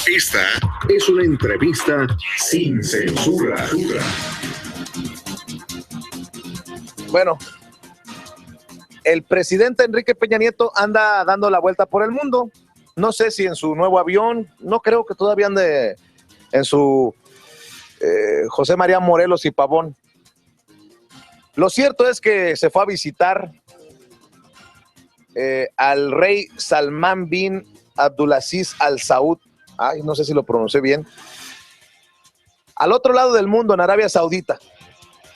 Esta es una entrevista sin censura. Bueno, el presidente Enrique Peña Nieto anda dando la vuelta por el mundo. No sé si en su nuevo avión, no creo que todavía ande en su José María Morelos y Pavón. Lo cierto es que se fue a visitar al rey Salman bin Abdulaziz Al Saud. Ay, no sé si lo pronuncié bien. Al otro lado del mundo, en Arabia Saudita.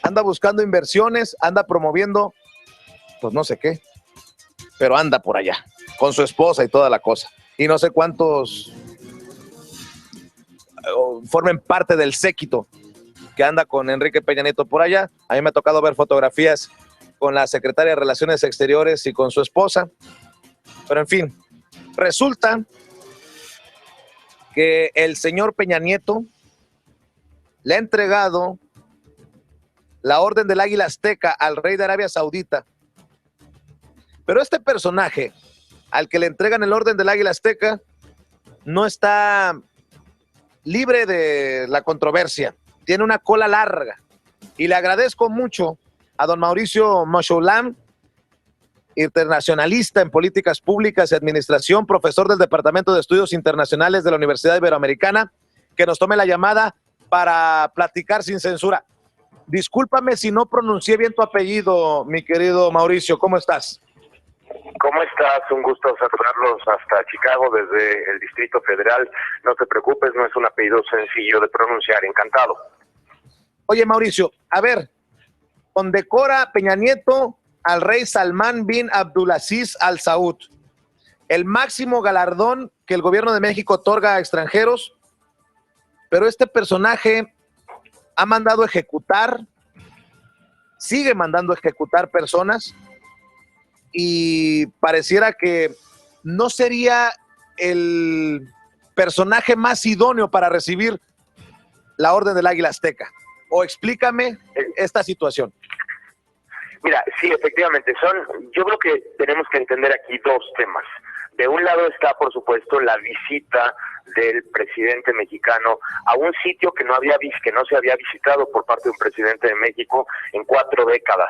Anda buscando inversiones, anda promoviendo, pues no sé qué, pero anda por allá, con su esposa y toda la cosa. Y no sé cuántos formen parte del séquito que anda con Enrique Peña Nieto por allá. A mí me ha tocado ver fotografías con la secretaria de Relaciones Exteriores y con su esposa. Pero en fin, resulta que el señor Peña Nieto le ha entregado la Orden del Águila Azteca al rey de Arabia Saudita. Pero este personaje, al que le entregan el Orden del Águila Azteca, no está libre de la controversia. Tiene una cola larga. Y le agradezco mucho a don Mauricio Moshoulam, internacionalista en políticas públicas y administración, profesor del Departamento de Estudios Internacionales de la Universidad Iberoamericana, que nos tome la llamada para platicar sin censura. Discúlpame si no pronuncié bien tu apellido, mi querido Mauricio. ¿Cómo estás? ¿Cómo estás? Un gusto saludarlos hasta Chicago, desde el Distrito Federal. No te preocupes, no es un apellido sencillo de pronunciar. Encantado. Oye, Mauricio, a ver, condecora Peña Nieto al rey Salman bin Abdulaziz Al Saud, el máximo galardón que el gobierno de México otorga a extranjeros, pero este personaje ha mandado ejecutar, sigue mandando ejecutar personas, y pareciera que no sería el personaje más idóneo para recibir la Orden del Águila Azteca. O explícame esta situación. Mira, sí, efectivamente, yo creo que tenemos que entender aquí dos temas. De un lado está, por supuesto, la visita del presidente mexicano a un sitio que no se había visitado por parte de un presidente de México en 4 décadas.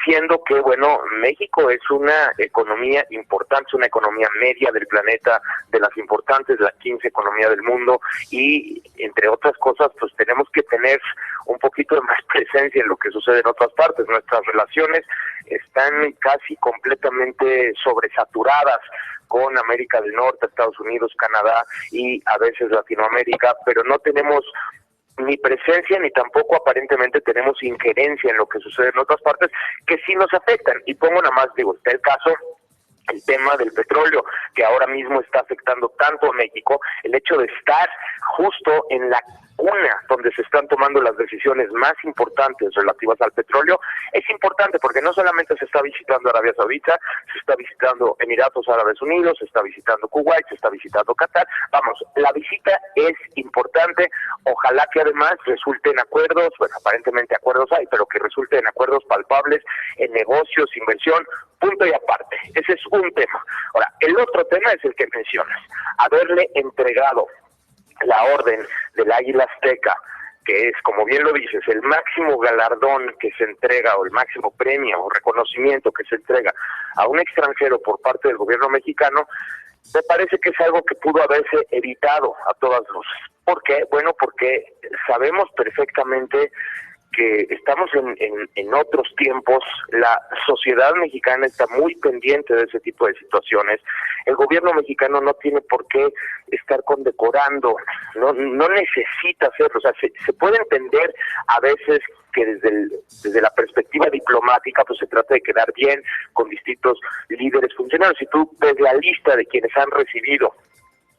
Siendo que, bueno, México es una economía importante, una economía media del planeta, de las importantes, la 15 economía del mundo, y entre otras cosas, pues tenemos que tener un poquito de más presencia en lo que sucede en otras partes. Nuestras relaciones están casi completamente sobresaturadas con América del Norte, Estados Unidos, Canadá y a veces Latinoamérica, pero no tenemos ni presencia ni tampoco aparentemente tenemos injerencia en lo que sucede en otras partes que sí nos afectan. Y pongo nada más, está el caso, el tema del petróleo, que ahora mismo está afectando tanto a México, el hecho de estar justo en la cuna donde se están tomando las decisiones más importantes relativas al petróleo, es importante porque no solamente se está visitando Arabia Saudita, se está visitando Emiratos Árabes Unidos, se está visitando Kuwait, se está visitando Qatar. Vamos, la visita es importante, ojalá que además resulte en acuerdos, bueno, aparentemente acuerdos hay, pero que resulte en acuerdos palpables, en negocios, inversión, punto y aparte. Ese es un tema. Ahora, el otro tema es el que mencionas, haberle entregado la Orden del Águila Azteca, que es, como bien lo dices, el máximo galardón que se entrega, o el máximo premio o reconocimiento que se entrega a un extranjero por parte del gobierno mexicano, me parece que es algo que pudo haberse evitado a todas luces. ¿Por qué? Bueno, porque sabemos perfectamente que estamos en otros tiempos, la sociedad mexicana está muy pendiente de ese tipo de situaciones, el gobierno mexicano no tiene por qué estar condecorando, no necesita hacerlo, o sea, se puede entender a veces que desde la perspectiva diplomática pues se trata de quedar bien con distintos líderes funcionarios. Si tú ves la lista de quienes han recibido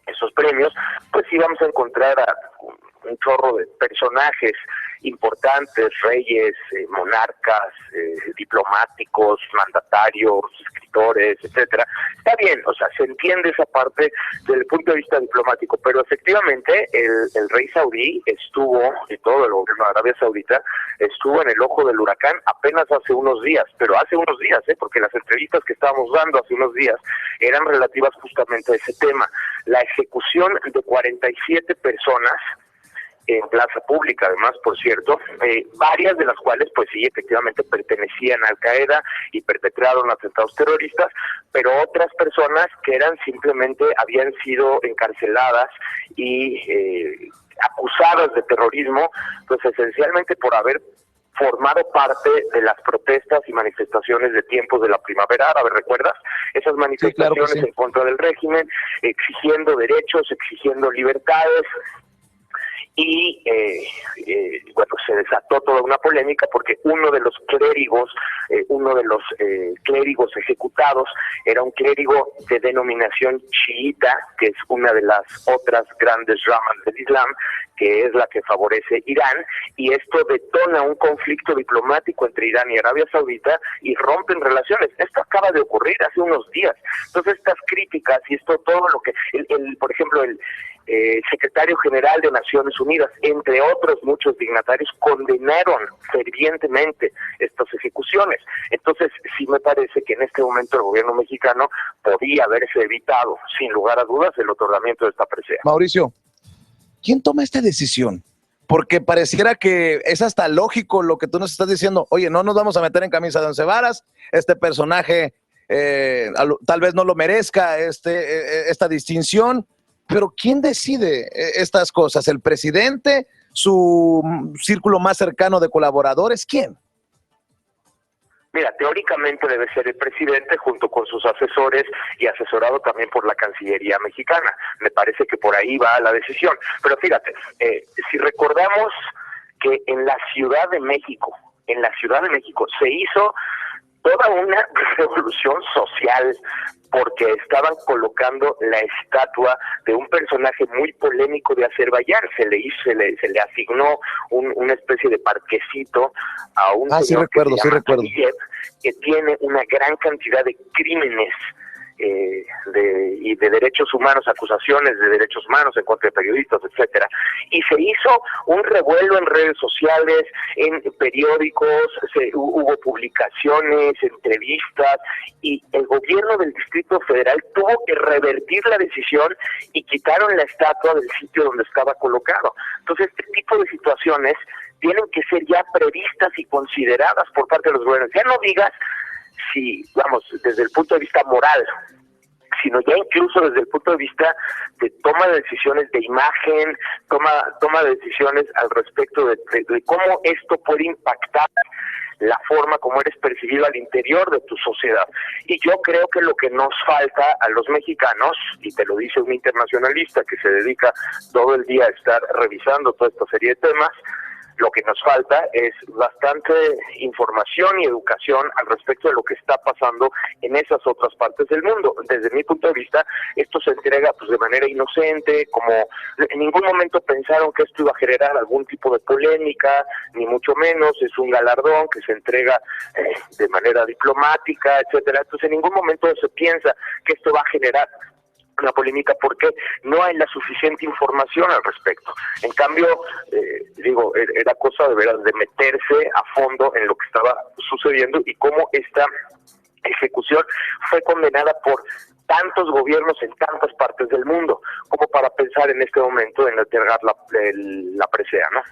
esos premios, pues sí vamos a encontrar a un chorro de personajes importantes, reyes, monarcas, diplomáticos, mandatarios, escritores, opositores, etcétera. Está bien, o sea, se entiende esa parte desde el punto de vista diplomático, pero efectivamente el rey saudí estuvo, y todo el gobierno de Arabia Saudita, estuvo en el ojo del huracán apenas hace unos días, pero hace unos días, porque las entrevistas que estábamos dando hace unos días eran relativas justamente a ese tema. La ejecución de 47 personas en plaza pública, además, por cierto, varias de las cuales, pues sí, efectivamente pertenecían a Al-Qaeda y perpetraron atentados terroristas, pero otras personas que eran simplemente, habían sido encarceladas y acusadas de terrorismo, pues esencialmente por haber formado parte de las protestas y manifestaciones de tiempos de la primavera árabe, ¿recuerdas? Esas manifestaciones sí, claro que sí, en contra del régimen, exigiendo derechos, exigiendo libertades. Y bueno, se desató toda una polémica porque uno de los clérigos ejecutados era un clérigo de denominación chiita, que es una de las otras grandes ramas del Islam, que es la que favorece Irán, y esto detona un conflicto diplomático entre Irán y Arabia Saudita y rompen relaciones. Esto acaba de ocurrir hace unos días. Entonces estas críticas y esto todo lo que, por ejemplo, el secretario general de Naciones Unidas, entre otros muchos dignatarios, condenaron fervientemente estas ejecuciones. Entonces, sí me parece que en este momento el gobierno mexicano podía haberse evitado, sin lugar a dudas, el otorgamiento de esta presea. Mauricio, ¿quién toma esta decisión? Porque pareciera que es hasta lógico lo que tú nos estás diciendo. Oye, no nos vamos a meter en camisa de once varas, este personaje tal vez no lo merezca esta distinción, pero ¿quién decide estas cosas? ¿El presidente? ¿Su círculo más cercano de colaboradores? ¿Quién? Mira, teóricamente debe ser el presidente junto con sus asesores y asesorado también por la Cancillería mexicana. Me parece que por ahí va la decisión. Pero fíjate, si recordamos que en la Ciudad de México se hizo toda una revolución social porque estaban colocando la estatua de un personaje muy polémico de Azerbaiyán. Se le asignó una especie de parquecito a un señor que se llama Aliyev, que tiene una gran cantidad de crímenes de derechos humanos, acusaciones de derechos humanos en contra de periodistas, etcétera. Y se hizo un revuelo en redes sociales, en periódicos, hubo publicaciones, entrevistas, y el gobierno del Distrito Federal tuvo que revertir la decisión y quitaron la estatua del sitio donde estaba colocado. Entonces, este tipo de situaciones tienen que ser ya previstas y consideradas por parte de los gobiernos. Ya no digas si, vamos, desde el punto de vista moral, sino ya incluso desde el punto de vista de toma de decisiones de imagen, toma de decisiones al respecto de cómo esto puede impactar la forma como eres percibido al interior de tu sociedad. Y yo creo que lo que nos falta a los mexicanos, y te lo dice un internacionalista que se dedica todo el día a estar revisando toda esta serie de temas, lo que nos falta es bastante información y educación al respecto de lo que está pasando en esas otras partes del mundo. Desde mi punto de vista, esto se entrega pues de manera inocente, como en ningún momento pensaron que esto iba a generar algún tipo de polémica, ni mucho menos. Es un galardón que se entrega de manera diplomática, etcétera. Entonces, en ningún momento se piensa que esto va a generar una polémica porque no hay la suficiente información al respecto. En cambio, era cosa de veras de meterse a fondo en lo que estaba sucediendo y cómo esta ejecución fue condenada por tantos gobiernos en tantas partes del mundo, como para pensar en este momento en otorgar la presea, ¿no?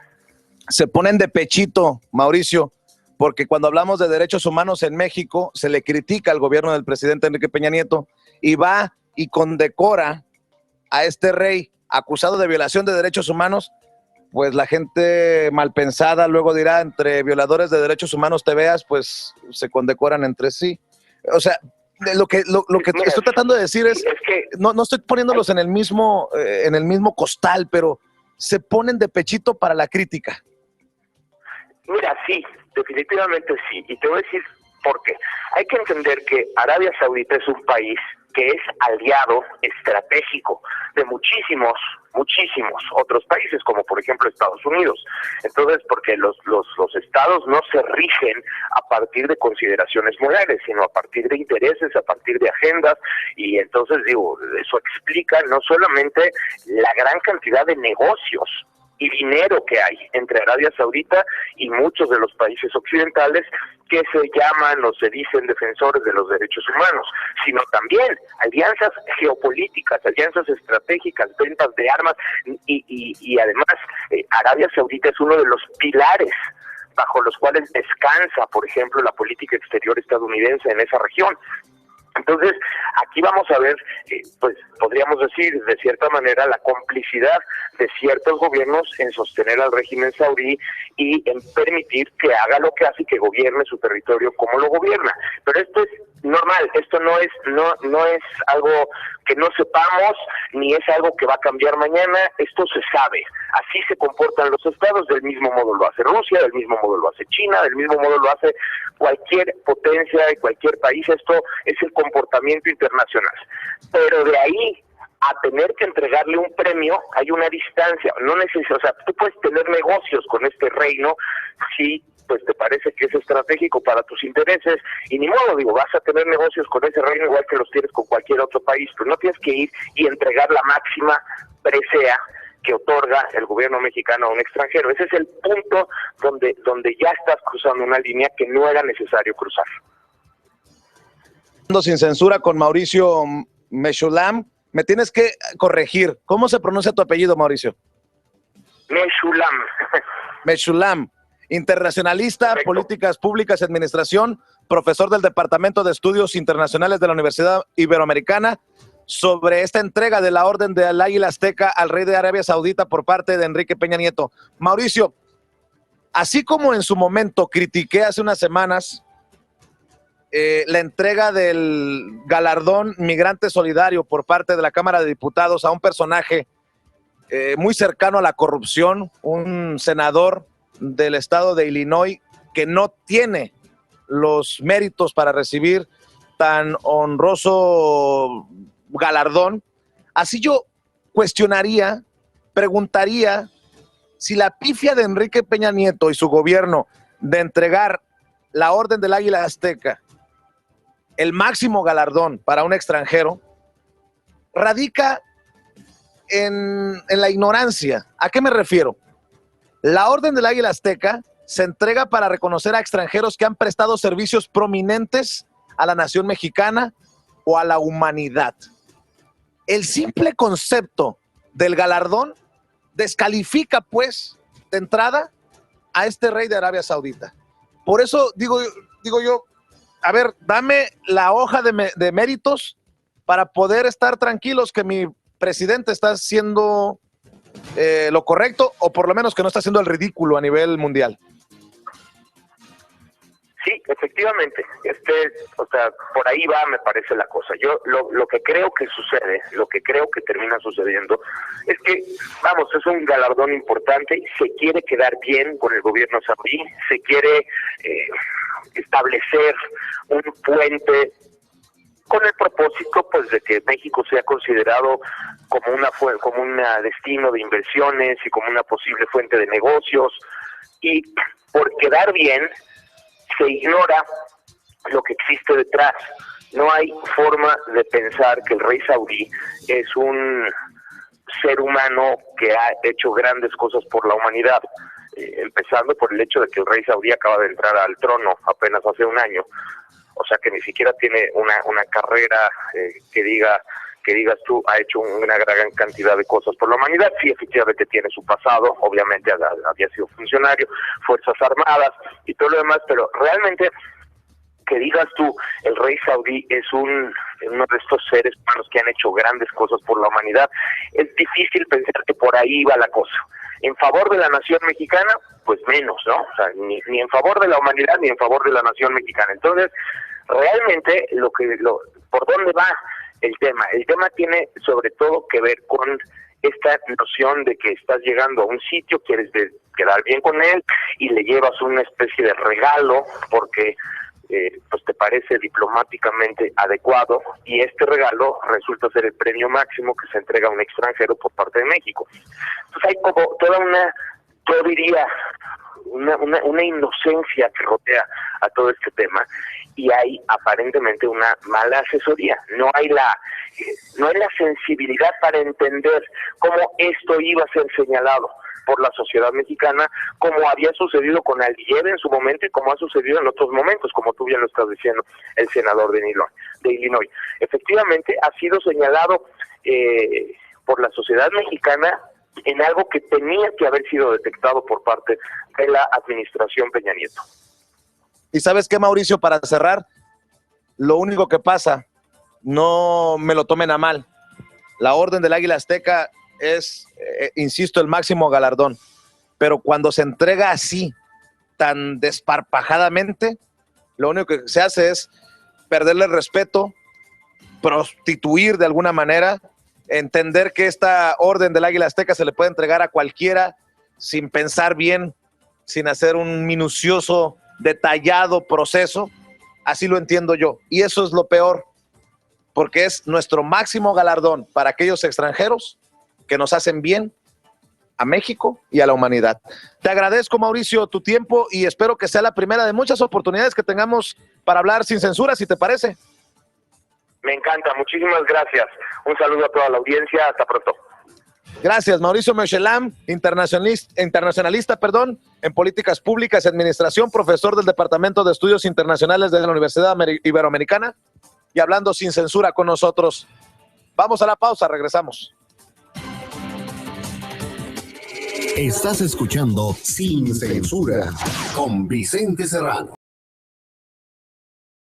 Se ponen de pechito, Mauricio, porque cuando hablamos de derechos humanos en México, se le critica al gobierno del presidente Enrique Peña Nieto y va y condecora a este rey acusado de violación de derechos humanos. Pues la gente malpensada luego dirá, entre violadores de derechos humanos te veas, pues se condecoran entre sí. O sea, lo que Mira, estoy tratando de decir es que no estoy poniéndolos en el mismo costal, pero se ponen de pechito para la crítica. Mira, sí, definitivamente sí, y te voy a decir por qué. Hay que entender que Arabia Saudita es un país que es aliado estratégico de muchísimos otros países, como por ejemplo Estados Unidos. Entonces, porque los estados no se rigen a partir de consideraciones morales, sino a partir de intereses, a partir de agendas, y entonces digo, eso explica no solamente la gran cantidad de negocios y dinero que hay entre Arabia Saudita y muchos de los países occidentales que se llaman o se dicen defensores de los derechos humanos, sino también alianzas geopolíticas, alianzas estratégicas, ventas de armas y además Arabia Saudita es uno de los pilares bajo los cuales descansa, por ejemplo, la política exterior estadounidense en esa región. Entonces, aquí vamos a ver, pues podríamos decir de cierta manera la complicidad de ciertos gobiernos en sostener al régimen saudí y en permitir que haga lo que hace y que gobierne su territorio como lo gobierna. Pero esto es normal, esto no es algo que no sepamos, ni es algo que va a cambiar mañana, esto se sabe. Así se comportan los estados, del mismo modo lo hace Rusia, del mismo modo lo hace China, del mismo modo lo hace cualquier potencia y cualquier país. Esto es el comportamiento internacional. Pero de ahí a tener que entregarle un premio hay una distancia. No necesitas, o sea, tú puedes tener negocios con este reino si pues te parece que es estratégico para tus intereses, y ni modo, digo, vas a tener negocios con ese reino igual que los tienes con cualquier otro país, pero no tienes que ir y entregar la máxima presea que otorga el gobierno mexicano a un extranjero. Ese es el punto donde ya estás cruzando una línea que no era necesario cruzar. Sin censura con Mauricio Meshulam, me tienes que corregir. ¿Cómo se pronuncia tu apellido, Mauricio? Meshulam. Meshulam, internacionalista, correcto. Políticas públicas y administración, profesor del Departamento de Estudios Internacionales de la Universidad Iberoamericana, sobre esta entrega de la Orden del Águila Azteca al rey de Arabia Saudita por parte de Enrique Peña Nieto. Mauricio, así como en su momento critiqué hace unas semanas la entrega del galardón Migrante Solidario por parte de la Cámara de Diputados a un personaje muy cercano a la corrupción, un senador del estado de Illinois que no tiene los méritos para recibir tan honroso galardón, así yo cuestionaría, preguntaría si la pifia de Enrique Peña Nieto y su gobierno de entregar la Orden del Águila Azteca, el máximo galardón para un extranjero, radica en la ignorancia. ¿A qué me refiero? La Orden del Águila Azteca se entrega para reconocer a extranjeros que han prestado servicios prominentes a la nación mexicana o a la humanidad. El simple concepto del galardón descalifica, pues, de entrada a este rey de Arabia Saudita. Por eso digo yo, a ver, dame la hoja de méritos para poder estar tranquilos que mi presidente está haciendo lo correcto, o por lo menos que no está haciendo el ridículo a nivel mundial. Sí, efectivamente, o sea, por ahí va, me parece la cosa. Yo lo que creo que sucede, lo que creo que termina sucediendo, es que, vamos, es un galardón importante, se quiere quedar bien con el gobierno saudí, se quiere establecer un puente con el propósito, pues, de que México sea considerado como un destino de inversiones y como una posible fuente de negocios, y por quedar bien se ignora lo que existe detrás. No hay forma de pensar que el rey saudí es un ser humano que ha hecho grandes cosas por la humanidad, empezando por el hecho de que el rey saudí acaba de entrar al trono apenas hace un año, o sea que ni siquiera tiene una carrera que digas tú, ha hecho una gran cantidad de cosas por la humanidad. Sí, efectivamente tiene su pasado, obviamente había sido funcionario, Fuerzas Armadas y todo lo demás, pero realmente que digas tú, el rey saudí es uno de estos seres humanos que han hecho grandes cosas por la humanidad, es difícil pensar que por ahí va la cosa. En favor de la nación mexicana, pues menos, ¿no? O sea, ni en favor de la humanidad ni en favor de la nación mexicana. Entonces, realmente ¿por dónde va el tema? El tema tiene sobre todo que ver con esta noción de que estás llegando a un sitio, quieres quedar bien con él y le llevas una especie de regalo porque pues te parece diplomáticamente adecuado, y este regalo resulta ser el premio máximo que se entrega a un extranjero por parte de México. Entonces hay como toda yo diría, una inocencia que rodea a todo este tema, y hay aparentemente una mala asesoría. No hay la sensibilidad para entender cómo esto iba a ser señalado por la sociedad mexicana, como había sucedido con Aliyev en su momento y como ha sucedido en otros momentos, como tú bien lo estás diciendo, el senador de Illinois. Efectivamente, ha sido señalado por la sociedad mexicana en algo que tenía que haber sido detectado por parte de la administración Peña Nieto. Y ¿sabes qué, Mauricio? Para cerrar, lo único que pasa, no me lo tomen a mal, la Orden del Águila Azteca es, insisto, el máximo galardón, pero cuando se entrega así, tan desparpajadamente, lo único que se hace es perderle el respeto, prostituir de alguna manera, entender que esta Orden del Águila Azteca se le puede entregar a cualquiera sin pensar bien, sin hacer un minucioso, detallado proceso. Así lo entiendo yo, y eso es lo peor, porque es nuestro máximo galardón para aquellos extranjeros que nos hacen bien a México y a la humanidad. Te agradezco, Mauricio, tu tiempo, y espero que sea la primera de muchas oportunidades que tengamos para hablar sin censura, si te parece. Me encanta, muchísimas gracias. Un saludo a toda la audiencia, hasta pronto. Gracias, Mauricio Meuchelam, internacionalista, en políticas públicas y administración, profesor del Departamento de Estudios Internacionales de la Universidad Iberoamericana, y hablando sin censura con nosotros. Vamos a la pausa, regresamos. Estás escuchando Sin Censura con Vicente Serrano.